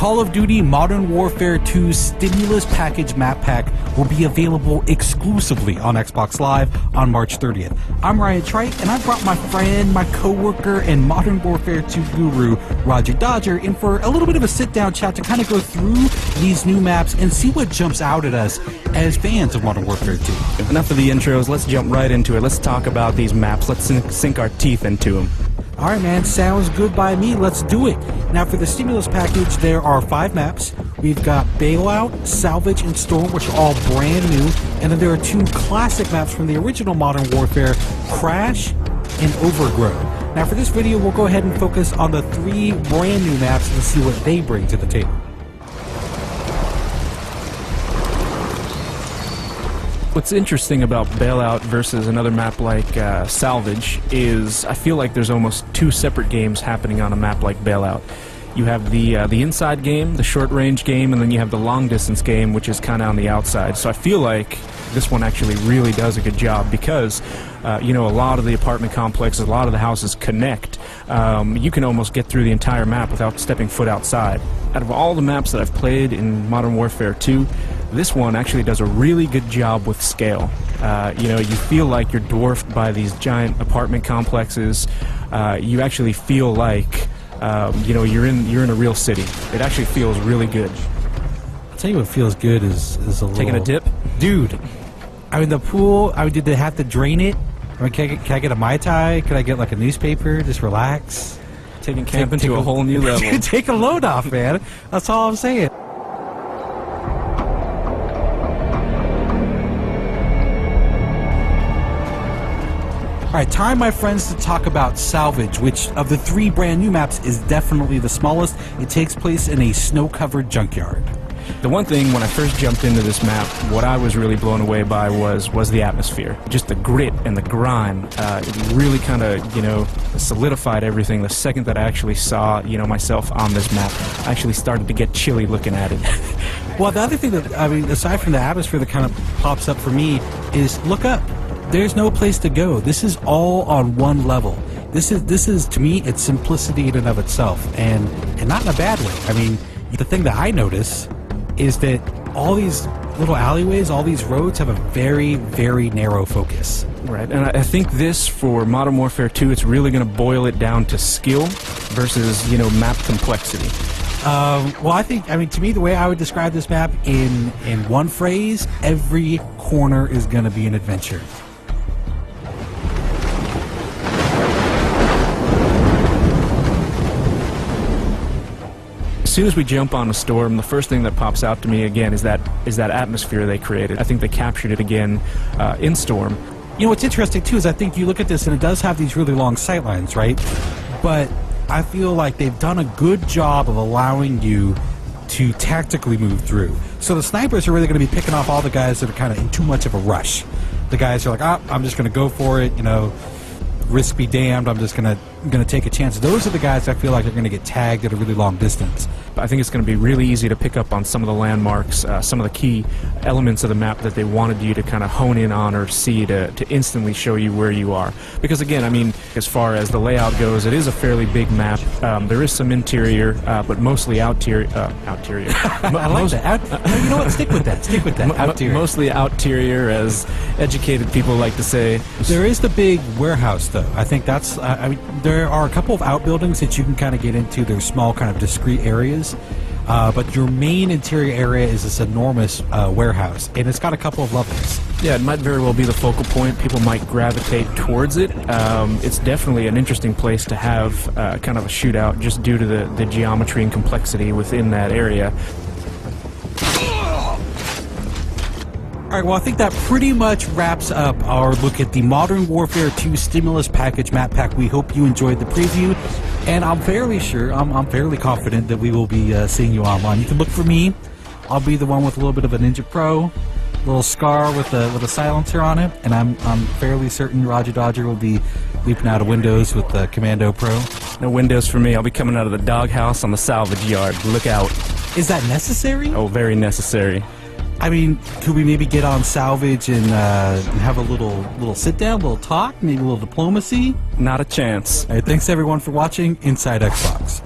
Call of Duty Modern Warfare 2 Stimulus Package Map Pack will be available exclusively on Xbox Live on March 30th. I'm Ryan Trite, and I brought my friend, my co-worker, and Modern Warfare 2 guru, Roger Dodger, in for a little bit of a sit-down chat to kind of go through these new maps and see what jumps out at us as fans of Modern Warfare 2. Enough of the intros, let's jump right into it. Let's talk about these maps. Let's sink our teeth into them. All right, man, sounds good by me. Let's do it. Now, for the Stimulus Package, there are 5 maps. We've got Bailout, Salvage, and Storm, which are all brand new. And then there are 2 classic maps from the original Modern Warfare, Crash and Overgrow. Now, for this video, we'll go ahead and focus on the 3 brand new maps and see what they bring to the table. What's interesting about Bailout versus another map like Salvage is I feel like there's almost 2 separate games happening on a map like Bailout. You have the inside game, the short-range game, and then you have the long-distance game, which is kind of on the outside. So I feel like this one actually really does a good job because, you know, a lot of the apartment complexes, a lot of the houses connect. You can almost get through the entire map without stepping foot outside. Out of all the maps that I've played in Modern Warfare 2, this one actually does a really good job with scale. You know, you feel like you're dwarfed by these giant apartment complexes. You actually feel like, you know, you're in a real city. It actually feels really good. I'll tell you what feels good is Taking a dip? Dude, I mean, the pool, I mean, did they have to drain it? I mean, can I get a Mai Tai? Could I get like a newspaper? Just relax? Taking camping to a whole new level. Take a load off, man. That's all I'm saying. Alright, time, my friends, to talk about Salvage, which of the 3 brand new maps is definitely the smallest. It takes place in a snow-covered junkyard. The one thing, when I first jumped into this map, what I was really blown away by was the atmosphere. Just the grit and the grime. It really kind of, you know, solidified everything. The second that I actually saw, you know, myself on this map, I actually started to get chilly looking at it. Well, the other thing that, I mean, aside from the atmosphere that kind of pops up for me, is look up. There's no place to go. This is all on one level. This is to me, it's simplicity in and of itself, and not in a bad way. I mean, the thing that I notice is that all these little alleyways, all these roads have a very, very narrow focus. Right, and I think this, for Modern Warfare 2, it's really going to boil it down to skill versus, you know, map complexity. Well, I mean, to me, the way I would describe this map in one phrase, every corner is going to be an adventure. As soon as we jump on a Storm, the first thing that pops out to me again is that atmosphere they created. I think they captured it again in Storm. You know, what's interesting too is I think you look at this and it does have these really long sightlines, right? But I feel like they've done a good job of allowing you to tactically move through. So the snipers are really going to be picking off all the guys that are kind of in too much of a rush. The guys are like, oh, I'm just going to go for it, you know, risk be damned, I'm just gonna take a chance. Those are the guys I feel like are gonna get tagged at a really long distance. I think it's going to be really easy to pick up on some of the landmarks, some of the key elements of the map that they wanted you to kind of hone in on or see to instantly show you where you are. Because again, I mean, as far as the layout goes, it is a fairly big map. There is some interior, but mostly outerior. I like that. You know what? Stick with that. Stick with that. Outerior. Mostly outerior, as educated people like to say. There is the big warehouse, though. I think that's. I mean, there are a couple of outbuildings that you can kind of get into. They're small, kind of discrete areas. But your main interior area is this enormous warehouse, and it's got a couple of levels. Yeah, it might very well be the focal point. People might gravitate towards it. It's definitely an interesting place to have kind of a shootout just due to the geometry and complexity within that area. Alright, well, I think that pretty much wraps up our look at the Modern Warfare 2 Stimulus Package Map Pack. We hope you enjoyed the preview, and I'm fairly sure, I'm fairly confident that we will be seeing you online. You can look for me. I'll be the one with a little bit of a Ninja Pro, a little scar with a silencer on it, and I'm fairly certain Roger Dodger will be leaping out of windows with the Commando Pro. No windows for me. I'll be coming out of the doghouse on the salvage yard. Look out. Is that necessary? Oh, very necessary. I mean, could we maybe get on Salvage and have a little sit-down, a little talk, maybe a little diplomacy? Not a chance. All right, thanks everyone for watching Inside Xbox.